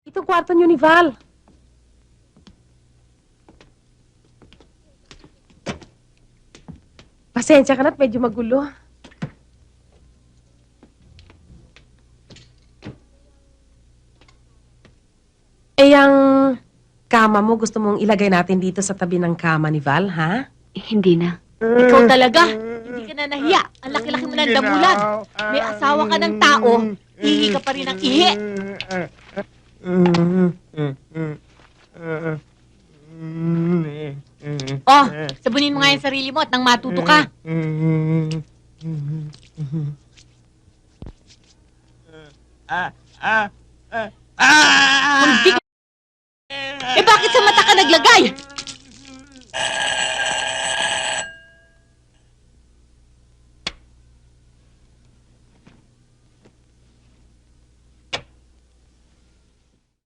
Itong kwarto niyo ni Val. Pasensya ka na't medyo magulo. Eh, ang kama mo, gusto mong ilagay natin dito sa tabi ng kama ni Val, ha? Hindi na. Ikaw talaga, hindi ka na nahiya. Ang laki-laki mo ng damulan. May asawa ka ng tao, ihi ka pa rin ng ihi. Oh, sabunin mo nga yung sarili mo at nang matuto ka. Kung di ka... Eh bakit sa mata ka naglagay?